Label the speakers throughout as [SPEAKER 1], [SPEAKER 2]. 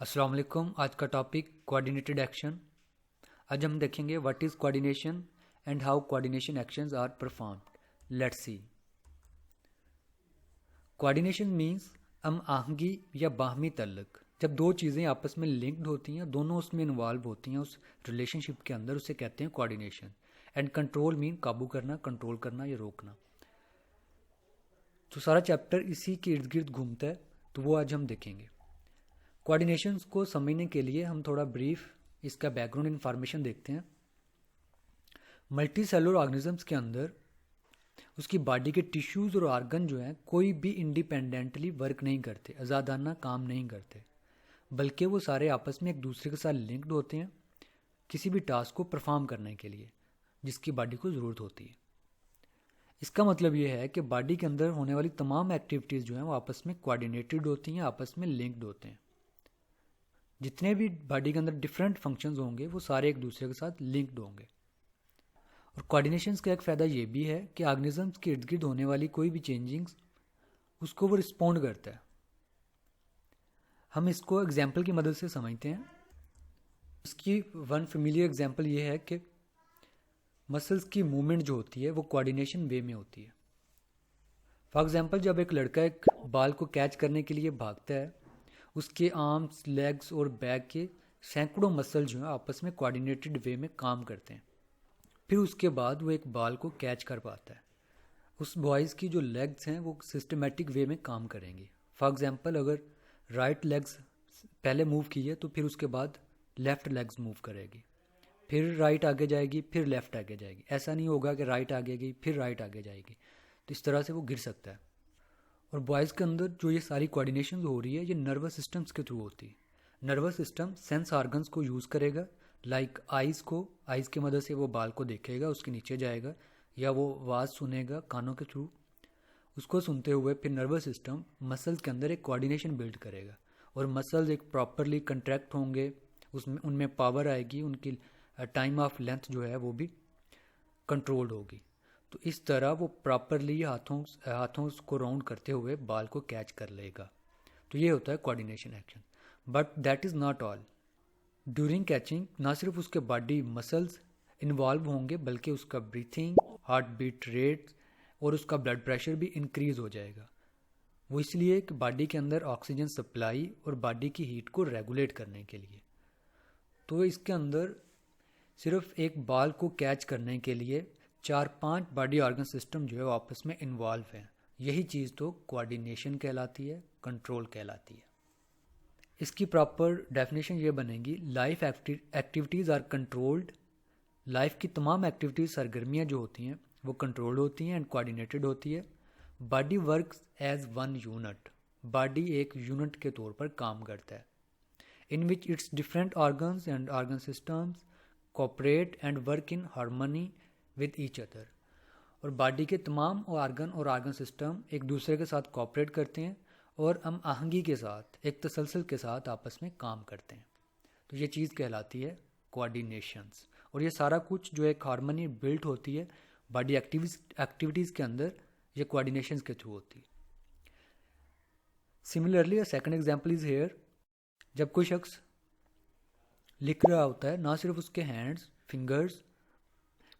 [SPEAKER 1] अस्सलाम वालेकुम। आज का टॉपिक कोऑर्डिनेटेड एक्शन। आज हम देखेंगे what is coordination and how coordination actions are performed. Let's see. Coordination means हम आहंगी या बाहमी तल्लक। जब दो चीज़ें आपस में लिंक्ड होती हैं, दोनों उसमें इन्वॉल्व होती हैं उस रिलेशनशिप के अंदर, उसे कहते हैं कोऑर्डिनेशन। एंड कंट्रोल मीन काबू करना, कंट्रोल करना या रोकना। तो सारा चैप्टर इसी के इर्द गिर्द घूमता है, तो वो आज हम देखेंगे। कोऑर्डिनेशंस को समझने के लिए हम थोड़ा ब्रीफ इसका बैकग्राउंड इन्फॉर्मेशन देखते हैं। मल्टी सेलुलर ऑर्गेनिजम्स के अंदर उसकी बॉडी के टिश्यूज़ और ऑर्गन जो हैं कोई भी इंडिपेंडेंटली वर्क नहीं करते, आज़ादाना काम नहीं करते, बल्कि वो सारे आपस में एक दूसरे के साथ लिंक्ड होते हैं किसी भी टास्क को परफॉर्म करने के लिए जिसकी बॉडी को ज़रूरत होती है। इसका मतलब ये है कि बॉडी के अंदर होने वाली तमाम एक्टिविटीज़ जो हैं वो आपस में कोऑर्डिनेटेड होती हैं, आपस में लिंक्ड होते हैं। जितने भी बॉडी के अंदर डिफरेंट फंक्शंस होंगे वो सारे एक दूसरे के साथ लिंक्ड होंगे। और कोऑर्डिनेशंस का एक फ़ायदा ये भी है कि ऑर्गेनिजम्स के इर्द गिर्द होने वाली कोई भी चेंजिंग्स उसको वो रिस्पॉन्ड करता है। हम इसको एग्जाम्पल की मदद से समझते हैं। इसकी वन फेमिलियर एग्जाम्पल ये है कि मसल्स की मूवमेंट जो होती है वो कोऑर्डिनेशन वे में होती है। फॉर एग्जाम्पल, जब एक लड़का एक बॉल को कैच करने के लिए भागता है, उसके आर्म्स, लेग्स और बैक के सैकड़ों मसल जो हैं आपस में कोऑर्डिनेटेड वे में काम करते हैं। फिर उसके बाद वो एक बॉल को कैच कर पाता है। उस बॉयज़ की जो लेग्स हैं वो सिस्टमेटिक वे में काम करेंगी। फॉर एग्जांपल, अगर राइट लेग्स पहले मूव की है तो फिर उसके बाद लेफ़्ट लेग्स मूव करेगी, फिर राइट आगे जाएगी, फिर लेफ़्ट आगे जाएगी। ऐसा नहीं होगा कि राइट आगे गई फिर राइट आगे जाएगी, तो इस तरह से वो गिर सकता है। और बॉयज़ के अंदर जो ये सारी कोऑर्डिनेशन हो रही है ये नर्वस सिस्टम्स के थ्रू होती है। नर्वस सिस्टम सेंस ऑर्गन्स को यूज़ करेगा, लाइक आइज़ की मदद से वो बाल को देखेगा, उसके नीचे जाएगा, या वो आवाज़ सुनेगा कानों के थ्रू। उसको सुनते हुए फिर नर्वस सिस्टम मसल्स के अंदर एक कोऑर्डिनेशन बिल्ड करेगा और मसल्स एक प्रॉपरली कंट्रैक्ट होंगे, उसमें उनमें पावर आएगी, उनकी टाइम ऑफ लेंथ जो है वो भी कंट्रोल्ड होगी। तो इस तरह वो प्रॉपरली हाथों को राउंड करते हुए बॉल को कैच कर लेगा। तो ये होता है coordination action. But that is not all. During catching ना सिर्फ उसके बॉडी मसल्स इन्वॉल्व होंगे, बल्कि उसका ब्रीथिंग, हार्ट बीट रेट और उसका ब्लड प्रेशर भी इंक्रीज़ हो जाएगा। वो इसलिए कि बॉडी के अंदर ऑक्सीजन सप्लाई और बॉडी की हीट को रेगुलेट करने के लिए। तो इसके अंदर सिर्फ एक बॉल को कैच करने के लिए 4-5 बॉडी ऑर्गन सिस्टम जो है वो आपस में इन्वॉल्व हैं। यही चीज़ तो कोऑर्डिनेशन कहलाती है, कंट्रोल कहलाती है। इसकी प्रॉपर डेफिनेशन ये बनेगी, life activities are controlled. Life की तमाम एक्टिविटीज़, सरगर्मियाँ जो होती हैं वो कंट्रोल्ड होती हैं एंड कोऑर्डिनेटेड होती है। Body works as one unit. Body एक यूनिट के तौर पर काम करता है, in which its different organs and organ systems cooperate and work in harmony with each other. और बॉडी के तमाम ऑर्गन सिस्टम एक दूसरे के साथ कोऑपरेट करते हैं और हम आहंगी के साथ, एक तसलसल के साथ आपस में काम करते हैं। तो ये चीज़ कहलाती है कोऑर्डिनेशंस। और ये सारा कुछ जो एक हार्मनी बिल्ट होती है बॉडी एक्टिविटीज़ के अंदर, ये कोऑर्डिनेशंस के थ्रू होती है। Similarly second example is here. जब कोई शख्स लिख रहा होता है, ना सिर्फ उसके हैंड्स, फिंगर्स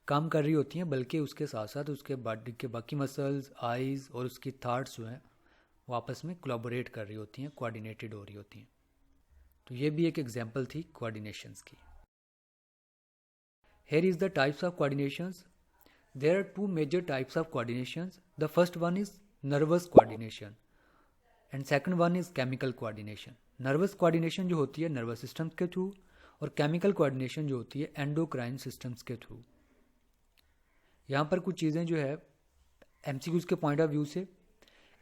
[SPEAKER 1] काम कर रही होती हैं, बल्कि उसके साथ साथ उसके बॉडी के बाकी मसल्स, आइज़ और उसकी थॉट्स जो हैं वो आपस में कोलैबोरेट कर रही होती हैं, कोऑर्डिनेटेड हो रही होती हैं। तो ये भी एक एग्जांपल थी कोऑर्डिनेशंस की। Here is the types of coordinations. There are two major types of coordinations. The first one is nervous coordination and second one is chemical coordination. Nervous coordination जो होती है नर्वस सिस्टम के through, और chemical coordination जो होती है endocrine systems के through. यहाँ पर कुछ चीज़ें जो है एमसीक्यूज़ के पॉइंट ऑफ व्यू से,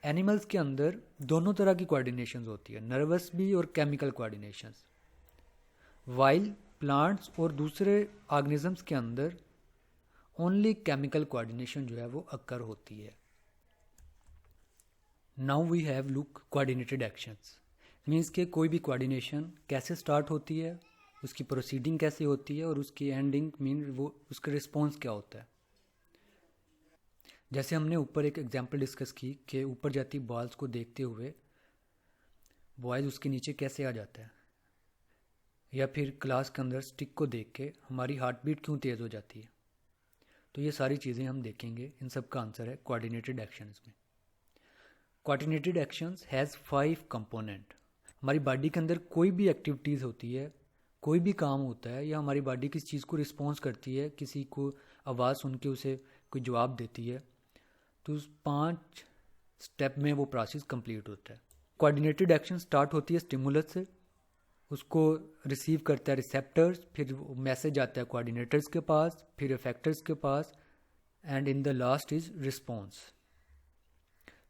[SPEAKER 1] एनिमल्स के अंदर दोनों तरह की कोऑर्डिनेशंस होती है, नर्वस भी और केमिकल कोऑर्डिनेशंस। वाइल प्लांट्स और दूसरे ऑर्गेनिजम्स के अंदर ओनली केमिकल कोऑर्डिनेशन जो है वो अक्कर होती है। Now we have look coordinated actions. Means के कोई भी कोऑर्डिनेशन कैसे स्टार्ट होती है, उसकी प्रोसीडिंग कैसे होती है और उसकी एंडिंग मीन वो उसका रिस्पॉन्स क्या होता है। जैसे हमने ऊपर एक एग्जांपल डिस्कस की कि ऊपर जाती बॉल्स को देखते हुए बॉयज़ उसके नीचे कैसे आ जाता है। या फिर क्लास के अंदर स्टिक को देख के हमारी हार्ट बीट क्यों तेज़ हो जाती है। तो ये सारी चीज़ें हम देखेंगे, इन सब का आंसर है कोऑर्डिनेटेड एक्शंस में। Coordinated actions has 5 component. हमारी बॉडी के अंदर कोई भी एक्टिविटीज़ होती है, कोई भी काम होता है, या हमारी बॉडी किसी चीज़ को रिस्पॉन्स करती है, किसी को आवाज़ सुन के उसे कोई जवाब देती है, तो उस 5 स्टेप में वो प्रोसेस कंप्लीट होता है। कोऑर्डिनेटेड एक्शन स्टार्ट होती है स्टिमुलस से, उसको रिसीव करता है रिसेप्टर्स, फिर मैसेज आता है कोऑर्डिनेटर्स के पास, फिर इफेक्टर्स के पास, and in the last is response.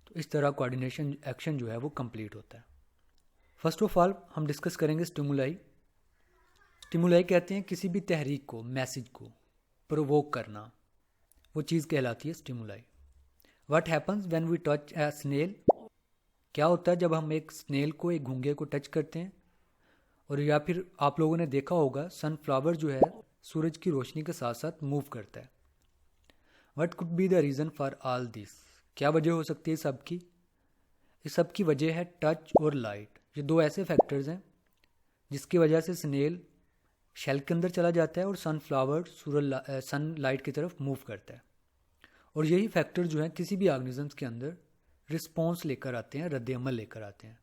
[SPEAKER 1] तो इस तरह कोऑर्डिनेशन एक्शन जो है वो कंप्लीट होता है। फर्स्ट ऑफ ऑल हम डिस्कस करेंगे स्टिमुलाई। स्टिमुलाई कहते हैं किसी भी तहरीक को, मैसेज को प्रोवोक करना, वो चीज़ कहलाती है stimuli. What happens when we touch a snail? क्या होता है जब हम एक स्नेल को, एक घोंघे को टच करते हैं? और या फिर आप लोगों ने देखा होगा सनफ्लावर जो है सूरज की रोशनी के साथ साथ मूव करता है। What could be the reason for all this? क्या वजह हो सकती है सब की? इस सब की वजह है टच और लाइट। ये दो ऐसे फैक्टर्स हैं जिसकी वजह से स्नेल शेल के अंदर चला जाता है और सनफ्लावर सन लाइट की तरफ मूव करता है। और यही फैक्टर जो है किसी भी ऑर्गेनिजम्स के अंदर रिस्पॉन्स लेकर आते हैं, रद्द-ए-अमल लेकर आते हैं।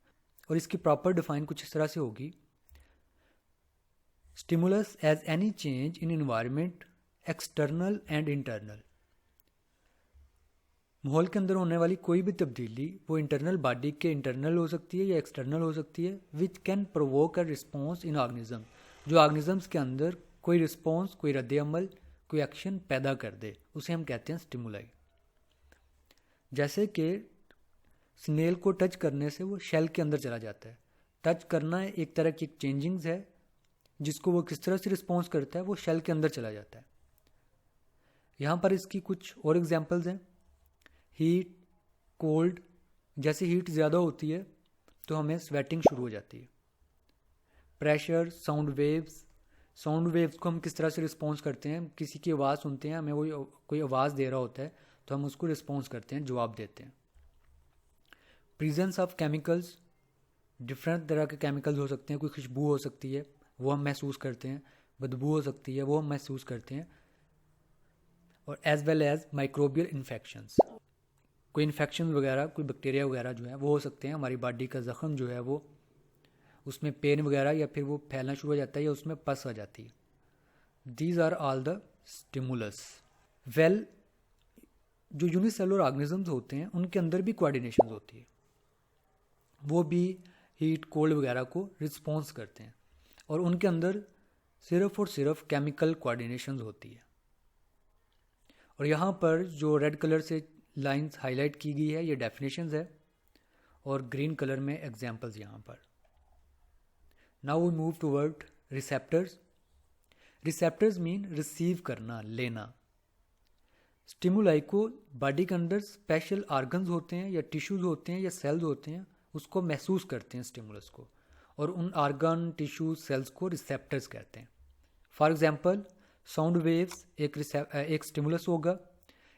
[SPEAKER 1] और इसकी प्रॉपर डिफाइन कुछ इस तरह से होगी: stimulus as any change in environment external and internal. माहौल के अंदर होने वाली कोई भी तब्दीली वो इंटरनल बॉडी के इंटरनल हो सकती है या एक्सटर्नल हो सकती है, which can provoke a response in organism. जो ऑर्गेनिजम्स के अंदर कोई रिस्पॉन्स, कोई रद्द-ए-अमल, कोई एक्शन पैदा कर दे, उसे हम कहते हैं स्टिमुलाई। जैसे कि स्नेल को टच करने से वो शेल के अंदर चला जाता है। टच करना एक तरह की चेंजिंग्स है जिसको वो किस तरह से रिस्पॉन्स करता है, वो शेल के अंदर चला जाता है। यहाँ पर इसकी कुछ और एग्जांपल्स हैं। हीट, कोल्ड, जैसे हीट ज़्यादा होती है तो हमें स्वेटिंग शुरू हो जाती है। प्रेशर, साउंड वेव्स को हम किस तरह से रिस्पॉन्स करते हैं? किसी की आवाज़ सुनते हैं, हमें वो कोई आवाज़ दे रहा होता है तो हम उसको रिस्पॉन्स करते हैं, जवाब देते हैं। प्रेजेंस ऑफ केमिकल्स, डिफरेंट तरह के केमिकल्स हो सकते हैं। कोई खुशबू हो सकती है, वो हम महसूस करते हैं। बदबू हो सकती है, वो हम महसूस करते हैं। और as well as microbial infections, कोई इन्फेक्शन वगैरह, कोई बैक्टीरिया वगैरह जो है वो हो सकते हैं। हमारी बॉडी का ज़ख़म जो है वो, उसमें पेन वगैरह या फिर वो फैलना शुरू हो जाता है या उसमें पस आ जाती है। These are all the stimulus. Well, जो यूनिसेलुलर ऑर्गेनिजम्स होते हैं उनके अंदर भी कोऑर्डिनेशन होती है, वो भी हीट, कोल्ड वगैरह को रिस्पॉन्स करते हैं और उनके अंदर सिर्फ और सिर्फ केमिकल कोऑर्डिनेशन होती है। और यहाँ पर जो रेड कलर से लाइंस हाईलाइट की गई है ये डेफिनेशंस है और ग्रीन कलर में एग्जांपल्स यहाँ पर। Now we move toward receptors. Receptors mean receive करना, लेना। स्टिमुलाई को बॉडी के अंदर स्पेशल ऑर्गन्स होते हैं या टिश्यूज होते हैं या सेल्स होते हैं, उसको महसूस करते हैं स्टिमुलस को, और उन ऑर्गन, टिश्यूज, सेल्स को रिसेप्टर्स कहते हैं। फॉर एग्जांपल, साउंड वेव्स एक स्टिमुलस होगा,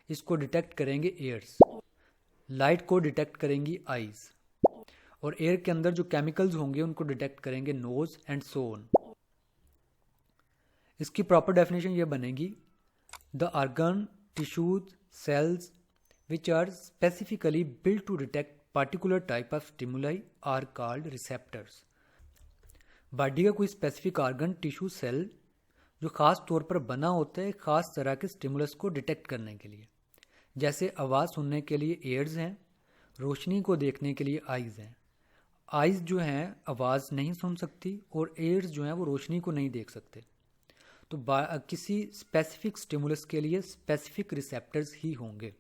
[SPEAKER 1] इसको डिटेक्ट करेंगे एयर्स। लाइट को डिटेक्ट करेंगी आईज, और एयर के अंदर जो केमिकल्स होंगे उनको डिटेक्ट करेंगे नोज एंड सो ऑन। इसकी प्रॉपर डेफिनेशन ये बनेगी: the organ, tissues, cells which are specifically built to detect particular type of stimuli are called receptors। Body का कोई स्पेसिफिक ऑर्गन, टिश्यू, सेल जो खास तौर पर बना होता है खास तरह के स्टिमुलस को डिटेक्ट करने के लिए। जैसे आवाज़ सुनने के लिए ईयर्स हैं, रोशनी को देखने के लिए आइज़ हैं। आइज़ जो हैं आवाज़ नहीं सुन सकती और ईयर्स जो हैं वो रोशनी को नहीं देख सकते। तो किसी स्पेसिफिक स्टिमुलस के लिए स्पेसिफिक रिसेप्टर्स ही होंगे।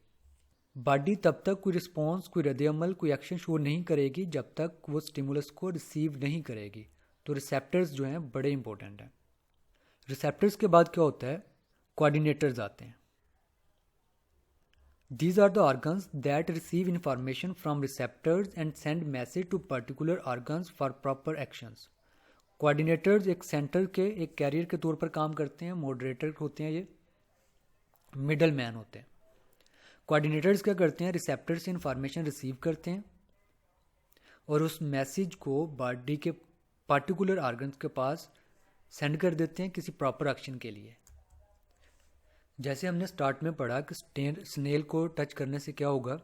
[SPEAKER 1] बॉडी तब तक कोई रिस्पॉन्स, कोई रद्द-ए-अमल, कोई एक्शन शो नहीं करेगी जब तक वो स्टिमुलस को रिसीव नहीं करेगी। तो रिसेप्टर्स जो हैं बड़े इंपॉर्टेंट हैं। रिसेप्टर्स के बाद क्या होता है? कोऑर्डिनेटर्स आते हैं। These are the organs that receive information from receptors and send message to particular organs for proper actions. Coordinators एक सेंटर के, एक कैरियर के तौर पर काम करते हैं। मॉडरेटर होते हैं, ये मिडल मैन होते हैं। कोऑर्डिनेटर्स क्या करते हैं? रिसेप्टर से इंफॉर्मेशन रिसीव करते हैं और उस मैसेज को बॉडी के पार्टिकुलर ऑर्गन्स के पास सेंड कर देते हैं किसी प्रॉपर एक्शन के लिए। जैसे हमने स्टार्ट में पढ़ा कि स्नेल को टच करने से क्या होगा,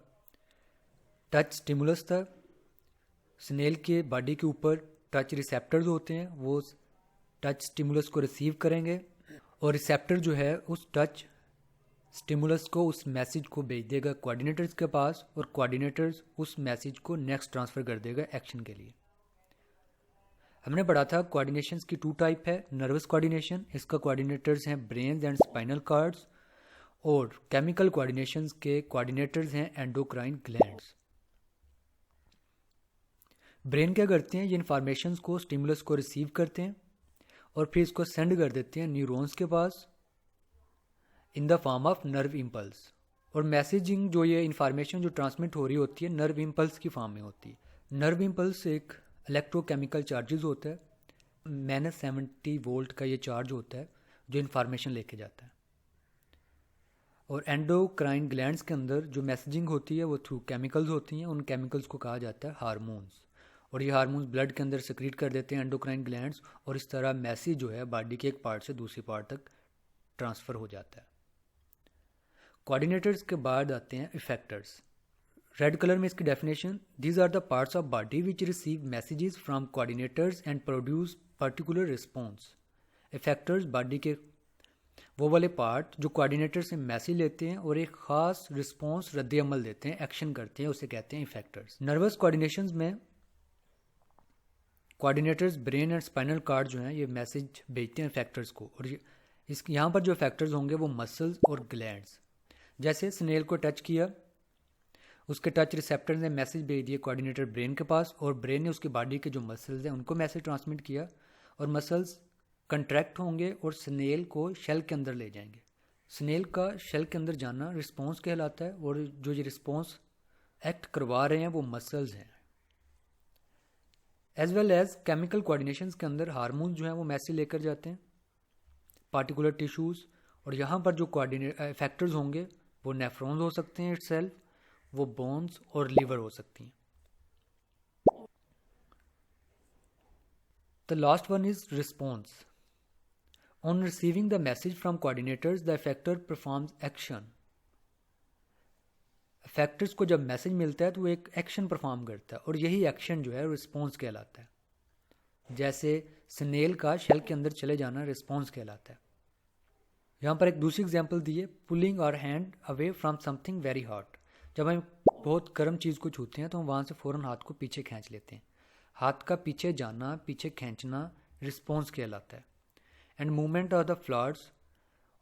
[SPEAKER 1] टच स्टिमुलस था, स्नेल के बॉडी के ऊपर टच रिसेप्टर्स होते हैं, वो टच स्टिमुलस को रिसीव करेंगे और रिसेप्टर जो है उस टच स्टिमुलस को, उस मैसेज को भेज देगा कोऑर्डिनेटर्स के पास और कोऑर्डिनेटर्स उस मैसेज को नेक्स्ट ट्रांसफ़र कर देगा एक्शन के लिए। हमने पढ़ा था कोऑर्डिनेशंस की 2 टाइप है। नर्वस कोऑर्डिनेशन, इसका कोऑर्डिनेटर्स हैं ब्रेन एंड स्पाइनल कार्ड्स, और केमिकल कोऑर्डिनेशंस के कोऑर्डिनेटर्स हैं एंडोक्राइन ग्लैंड्स। ब्रेन क्या करते हैं, ये इन्फॉर्मेशंस को, स्टिमुलस को रिसीव करते हैं और फिर इसको सेंड कर देते हैं न्यूरॉन्स के पास in the form of nerve impulse. और मैसेजिंग जो ये इन्फॉर्मेशन जो ट्रांसमिट हो रही होती है नर्व इम्पल्स की फॉर्म में होती है। नर्व इम्पल्स एक इलेक्ट्रोकेमिकल चार्जेस होता है, -70 वोल्ट का ये चार्ज होता है जो इन्फॉर्मेशन लेके जाता है। और एंडोक्राइन ग्लैंड्स के अंदर जो मैसेजिंग होती है वो थ्रू केमिकल्स होती हैं, उन केमिकल्स को कहा जाता है हार्मोन्स, और ये हार्मोन्स ब्लड के अंदर सिक्रीट कर देते हैं एंडोक्राइन ग्लैंड्स, और इस तरह मैसेज जो है बॉडी के एक पार्ट से दूसरी पार्ट तक ट्रांसफ़र हो जाता है। कोऑर्डिनेटर्स के बाद आते हैं इफेक्टर्स। रेड कलर में इसकी definition, these are the parts of body which receive messages from coordinators and produce particular response. Effectors body के वो वाले पार्ट जो कोऑर्डिनेटर से मैसेज लेते हैं और एक खास रिस्पॉन्स रद्द अमल देते हैं, एक्शन करते हैं, उसे कहते हैं इफेक्टर्स। नर्वस कोऑर्डिनेशंस में coordinators brain and spinal cord जो हैं ये मैसेज भेजते हैं इफेक्टर्स को, और यहाँ पर जो इफेक्टर्स होंगे वो मसल्स और ग्लैंड्स। जैसे स्नेल को टच किया, उसके टच रिसेप्टर ने मैसेज भेज दिए कोऑर्डिनेटर ब्रेन के पास, और ब्रेन ने उसकी बॉडी के जो मसल्स हैं उनको मैसेज ट्रांसमिट किया, और मसल्स कंट्रैक्ट होंगे और स्नेल को शेल के अंदर ले जाएंगे। स्नेल का शेल के अंदर जाना रिस्पॉन्स कहलाता है, और जो ये रिस्पॉन्स एक्ट करवा रहे हैं वो मसल्स हैं। As well as chemical coordinations के अंदर हार्मोन जो हैं वो मैसेज लेकर जाते हैं पार्टिकुलर टिश्यूज़, और यहाँ पर जो इफेक्टर्स होंगे वो नेफ्रॉन्स हो सकते हैं इटसेल्फ, वो बोन्स और लीवर हो सकती हैं। The last one is response. On receiving the message from coordinators the effector performs action. Effectors को जब मैसेज मिलता है तो वो एक एक्शन परफॉर्म करता है, और यही एक्शन जो है रिस्पॉन्स कहलाता है। जैसे स्नेल का शेल के अंदर चले जाना रिस्पॉन्स कहलाता है। यहाँ पर एक दूसरी एग्जांपल दी है, pulling our hand away from something very hot. जब हम बहुत गर्म चीज़ को छूते हैं तो हम वहाँ से फ़ौरन हाथ को पीछे खींच लेते हैं। हाथ का पीछे जाना, पीछे खींचना रिस्पॉन्स कहलाता है। And movement of the flowers,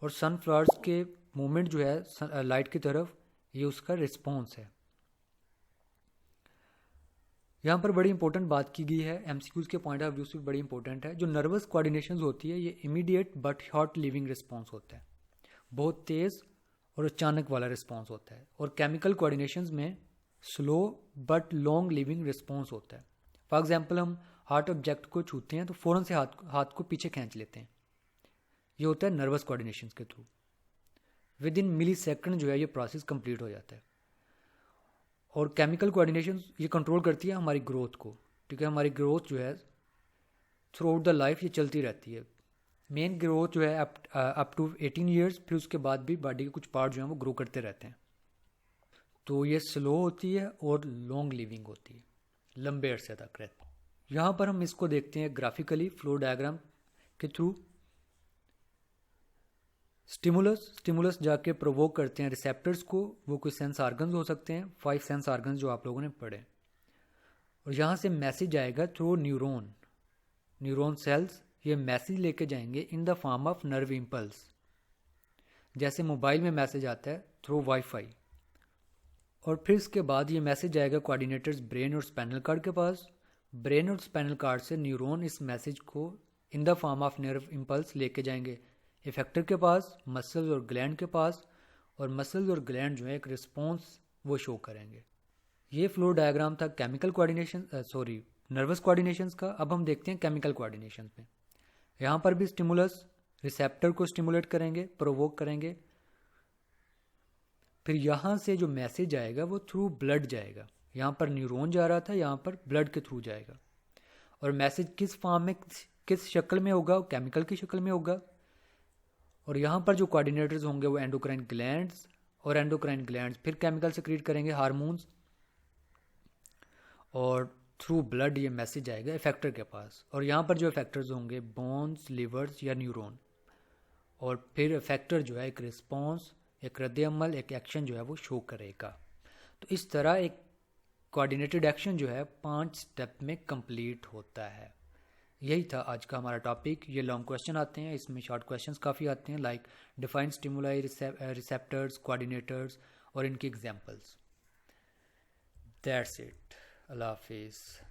[SPEAKER 1] और सनफ्लावर्स के मूवमेंट जो है लाइट की तरफ, ये उसका रिस्पॉन्स है। यहाँ पर बड़ी इंपॉर्टेंट बात की गई है, एमसीक्यूज़ के पॉइंट ऑफ व्यू से बड़ी इंपॉर्टेंट है। जो नर्वस कोऑर्डिनेशन होती है ये immediate but short living response होता है, बहुत तेज़ और अचानक वाला रिस्पॉन्स होता है। और केमिकल कोऑर्डिनेशंस में slow but long living response होता है। फॉर एग्जांपल हम हार्ड ऑब्जेक्ट को छूते हैं तो फ़ौरन से हाथ को पीछे खींच लेते हैं, ये होता है नर्वस कोऑर्डिनेशंस के through. Within millisecond जो है ये प्रोसेस कंप्लीट हो जाता है। और केमिकल कोऑर्डिनेशन ये कंट्रोल करती है हमारी ग्रोथ को, ठीक है। हमारी ग्रोथ जो है थ्रू आउट द लाइफ ये चलती रहती है। मेन ग्रोथ जो है अप टू 18 ईयर्स, फिर उसके बाद भी बॉडी के कुछ पार्ट जो हैं वो ग्रो करते रहते हैं। तो ये स्लो होती है और लॉन्ग लिविंग होती है, लंबे अरसे तक रहती है। यहाँ पर हम इसको देखते हैं ग्राफिकली फ्लो डायग्राम के थ्रू। स्टिमुलस जाके प्रोवोक करते हैं रिसेप्टर्स को, वो कोई सेंस आर्गन्स हो सकते हैं, 5 सेंस आर्गन्स जो आप लोगों ने पढ़े। और यहाँ से मैसेज आएगा थ्रू न्यूरॉन सेल्स, ये मैसेज लेके जाएंगे इन the form of nerve impulse. जैसे मोबाइल में मैसेज आता है थ्रू वाईफाई, और फिर इसके बाद ये मैसेज आएगा कोऑर्डिनेटर्स ब्रेन और स्पाइनल कार्ड के पास। ब्रेन और स्पाइनल कार्ड से न्यूरॉन इस मैसेज को इन the form of nerve impulse लेके जाएंगे इफेक्टर के पास, मसल्स और ग्लैंड के पास, और मसल्स और ग्लैंड जो है एक रिस्पॉन्स वो शो करेंगे। ये फ्लो डायग्राम था केमिकल कोऑर्डिनेशन नर्वस कोऑर्डिनेशंस का। अब हम देखते हैं केमिकल कोऑर्डिनेशंस में। यहाँ पर भी स्टिमुलस रिसेप्टर को स्टिमुलेट करेंगे, प्रोवोक करेंगे, फिर यहाँ से जो मैसेज आएगा वो थ्रू ब्लड जाएगा। यहाँ पर न्यूरॉन जा रहा था, यहाँ पर ब्लड के थ्रू जाएगा। और मैसेज किस फॉर्म में किस शक्ल में होगा? केमिकल की शक्ल में होगा। और यहाँ पर जो कोऑर्डिनेटर्स होंगे वो एंडोक्राइन ग्लैंड्स, और एंडोक्राइन ग्लैंड्स फिर केमिकल सिक्रीट करेंगे हार्मोन्स, और थ्रू ब्लड ये मैसेज आएगा इफेक्टर के पास। और यहाँ पर जो इफेक्टर्स होंगे बोन्स, लिवर्स या न्यूरॉन, और फिर इफेक्टर जो है एक रिस्पॉन्स, एक रद्द अमल, एक एक्शन जो है वो शो करेगा। तो इस तरह एक कोऑर्डिनेटेड एक्शन जो है 5 स्टेप में कंप्लीट होता है। यही था आज का हमारा टॉपिक। ये लॉन्ग क्वेश्चन आते हैं, इसमें शॉर्ट क्वेश्चंस काफ़ी आते हैं, like define stimuli, receptors, coordinators और इनकी एग्जांपल्स। That's it. अल्लाह हाफिज़।